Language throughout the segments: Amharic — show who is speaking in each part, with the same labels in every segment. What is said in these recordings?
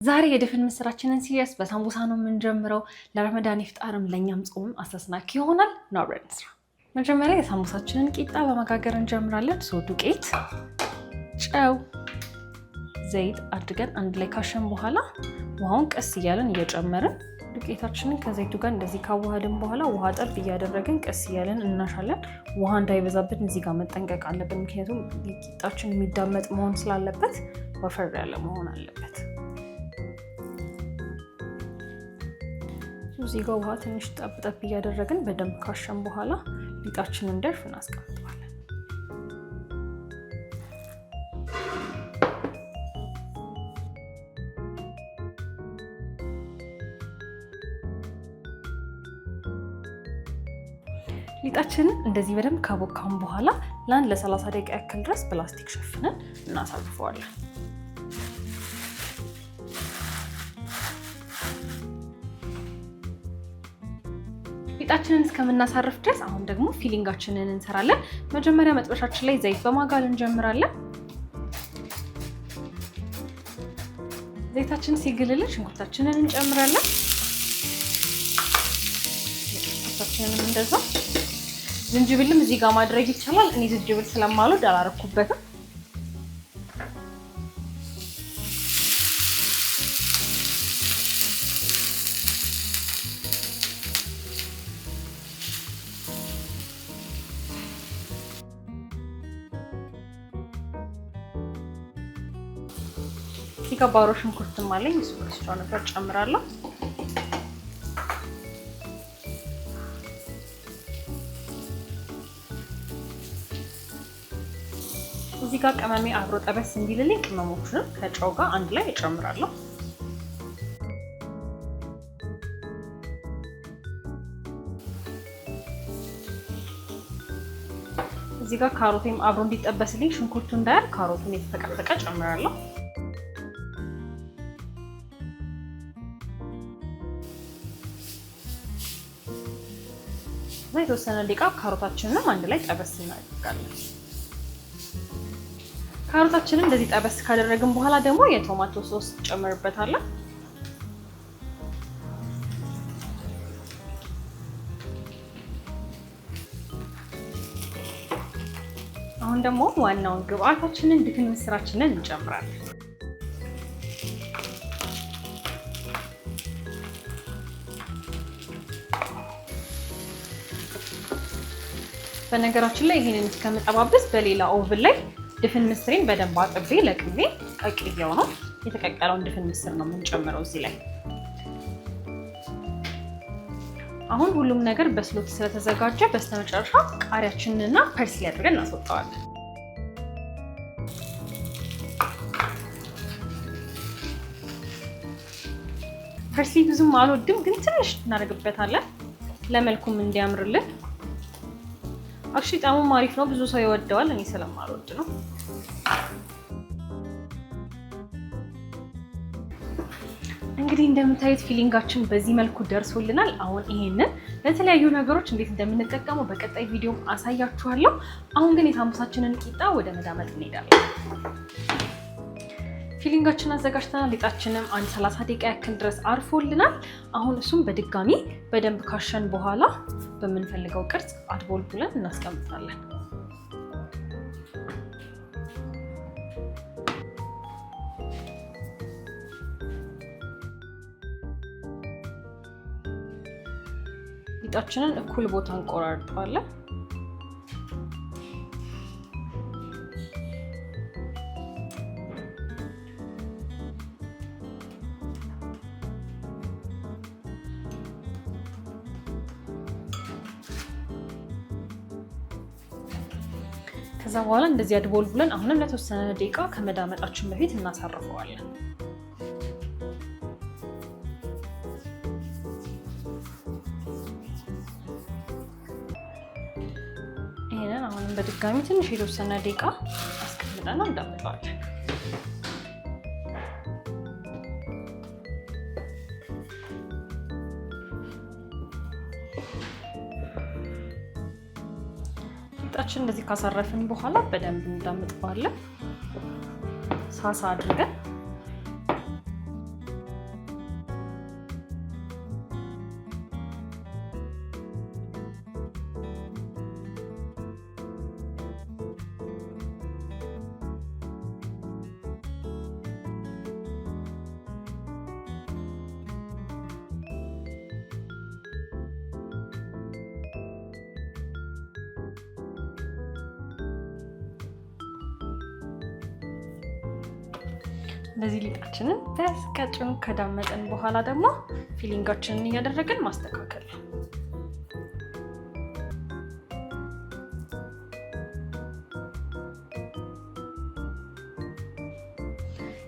Speaker 1: ዛሬ የድፍን ምስራችንን ሲሪየስ በሳምቡሳ ነው የምንጀምረው። ለረመዳን ኢፍጣርም ለኛም ጾም አስተስናኪ ይሆናል። ነው አብረን እንስራ። መጀመሪያ የሳምቡሳችንን ቂጣ በመጋገር እንጀምራለን። ዱቄት፣ ጨው፣ ዘይት አድርገን አንድ ላይ ካሸን በኋላ ውሃውን ቀስ እያለን እየጨመርን ዱቄታችንን ከዘይቱ ጋር እንደዚህ ካዋሃድን በኋላ ውሃ ጠብ እያደረግን ቀስ እያለን እናሻለን። ውሃ እንዳይበዛብን እዚህ ጋር መጠንቀቅ አለብን፣ ምክንያቱም ቂጣችን የሚዳመጥ መሆን ስላለበት ወፈር ያለ መሆን አለበት። እዚህ ጋር ውሃ ትንሽ ጠብ እያደረግን በደንብ ካሸን በኋላ ሊጣችንን እንደርፍ እናስቀምጠዋለን። ሊጣችንን እንደዚህ በደንብ ካቦካን በኋላ ለ30 ደቂቃ ያክል ድረስ ፕላስቲክ ሸፍነን እናሳርፈዋለን። ሊጣችንን እስከምናሳርፍ ድረስ አሁን ደግሞ ፊሊንጋችንን እንሰራለን። መጀመሪያ መጥበሻችን ላይ ዘይት በማጋል እንጀምራለን። ዘይታችን ሲግልልን ሽንኩርታችንን እንጨምራለን። ሽንኩርታችንንም እንደዛው። ዝንጅብልም እዚህ ጋር ማድረግ ይቻላል። እኔ ዝንጅብል ስለማልወድ አላረኩበትም። እዚህ ጋር ባሮ ሽንኩርትም አለኝ፣ እሱ ከስጫው ነበር ጨምራለሁ። እዚህ ጋር ቅመሜ አብሮ ጠበስ እንዲልልኝ ቅመሞቹንም ከጨው ጋር አንድ ላይ እጨምራለሁ። እዚህ ጋር ካሮቴም አብሮ እንዲጠበስልኝ ሽንኩርቱ እንዳያር ካሮቱን የተፈቀፈቀ ጨምራለሁ። የተወሰነ ደቂቃ ካሮታችንንም አንድ ላይ ጠበስ እናደርጋለን። ካሮታችንን እንደዚህ ጠበስ ካደረግን በኋላ ደግሞ የቶማቶ ሶስ ጨምርበታለን። አሁን ደግሞ ዋናውን ግብአታችንን ድፍን ምስራችንን እንጨምራለን። በነገራችን ላይ ይሄንን እስከምጠባብስ በሌላ ኦቭን ላይ ድፍን ምስሬን በደንብ አጥቤ ለቅሜ ቀቅዬው ነው። የተቀቀለውን ድፍን ምስር ነው የምንጨምረው እዚህ ላይ። አሁን ሁሉም ነገር በስሎት ስለተዘጋጀ በስተመጨረሻ ቃሪያችንንና ፐርስሊ አድርገን እናስወጣዋለን። ፐርስሊ ብዙም አልወድም፣ ግን ትንሽ እናደርግበታለን ለመልኩም እንዲያምርልን። አክቹሊ ጣዕሙም አሪፍ ነው፣ ብዙ ሰው ይወደዋል። እኔ ስለማልወድ ነው። እንግዲህ እንደምታዩት ፊሊንጋችን በዚህ መልኩ ደርሶልናል። አሁን ይሄንን ለተለያዩ ነገሮች እንዴት እንደምንጠቀመው በቀጣይ ቪዲዮ አሳያችኋለሁ። አሁን ግን የሳምቡሳችንን ቂጣ ወደ መዳመጥ እንሄዳለን። ፊሊንጋችን አዘጋጅተናል። ሊጣችንም 30 ደቂቃ ያክል ድረስ አርፎልናል። አሁን እሱም በድጋሚ በደንብ ካሸን በኋላ በምንፈልገው ቅርጽ አድቦልቡለን እናስቀምጣለን። ሊጣችንን እኩል ቦታ እንቆራርጠዋለን። ከዛ በኋላ እንደዚህ አድቦልቡለን አሁንም ለተወሰነ ደቂቃ ከመዳመጣችን በፊት እናሳርፈዋለን። ይሄንን አሁንም በድጋሚ ትንሽ የተወሰነ ደቂቃ አስቀምጠን እንዳመጣዋለን። ቂጣችን እንደዚህ ካሳረፍን በኋላ በደንብ እንዳምጥባለን። ሳሳ አድርገን እንደዚህ ሊጣችንን በቀጭኑ ከዳመጠን በኋላ ደግሞ ፊሊንጋችንን እያደረግን ማስተካከል ነው።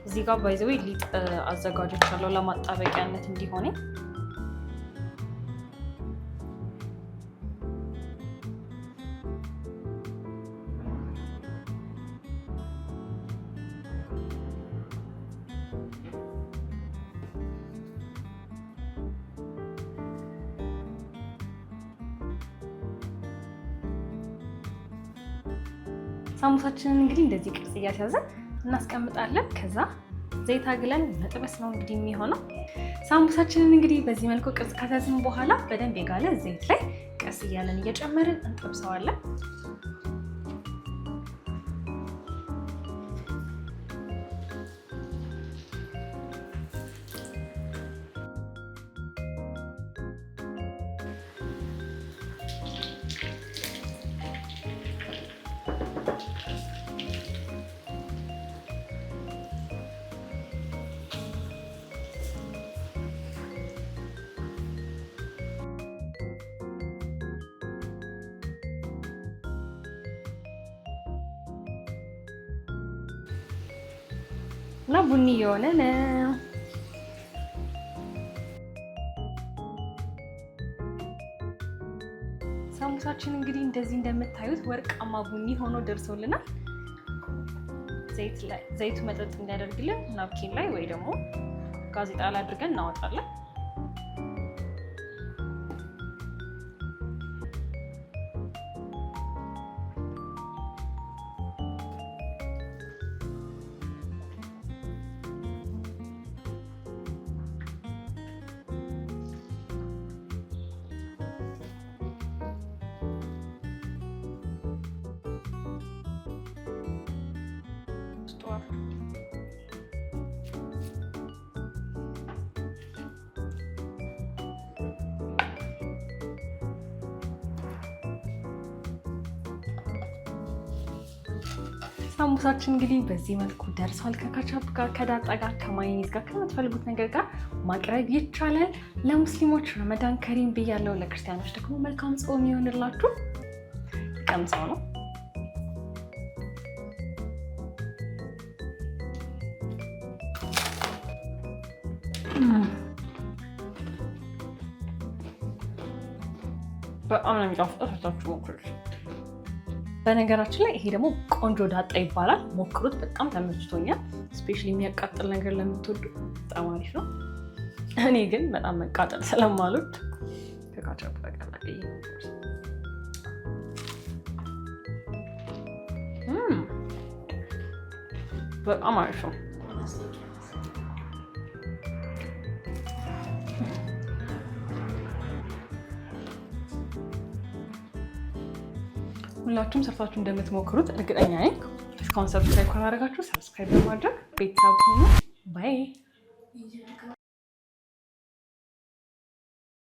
Speaker 1: እዚህ ጋር ባይዘው ሊጥ አዘጋጆቻለሁ ለማጣበቂያነት እንዲሆን። ሳሙሳችንን እንግዲህ እንደዚህ ቅርጽ እያስያዘን እናስቀምጣለን። ከዛ ዘይት አግለን መጥበስ ነው እንግዲህ የሚሆነው። ሳሙሳችንን እንግዲህ በዚህ መልኩ ቅርጽ ካስያዝን በኋላ በደንብ የጋለ ዘይት ላይ ቀስ እያለን እየጨመርን እንጠብሰዋለን። እና ቡኒ የሆነ ነው። ሳሙሳችን እንግዲህ እንደዚህ እንደምታዩት ወርቃማ ቡኒ ሆኖ ደርሶልናል። ዘይቱ መጠጥ እንዲያደርግልን ናፕኪን ላይ ወይ ደግሞ ጋዜጣ ላይ አድርገን እናወጣለን። ሳሙሳችን እንግዲህ በዚህ መልኩ ደርሷል። ከካቻፕ ጋር፣ ከዳጣ ጋር፣ ከማዮኔዝ ጋር፣ ከምትፈልጉት ነገር ጋር ማቅረብ ይቻላል። ለሙስሊሞች ረመዳን ከሪም ብያለሁ። ለክርስቲያኖች ደግሞ መልካም ጾም ይሆንላችሁ። ቀምሰው ነው በጣም ነው የሚጣፍጠው። ሰርታችሁ ሞክሩት። በነገራችን ላይ ይሄ ደግሞ ቆንጆ ዳጣ ይባላል። ሞክሩት። በጣም ተመችቶኛል። ስፔሻሊ የሚያቃጥል ነገር ለምትወዱ በጣም አሪፍ ነው። እኔ ግን በጣም መቃጠል ስለማልወድ ከካቻፕ ጋር ቀላቀይ በጣም አሪፍ ነው። ሁላችሁም ሰርታችሁ እንደምትሞክሩት እርግጠኛ ነኝ። እስካሁን ሰብስክራይብ ካላደረጋችሁ ሰብስክራይብ በማድረግ ቤተሰብ ሁኑ። ባይ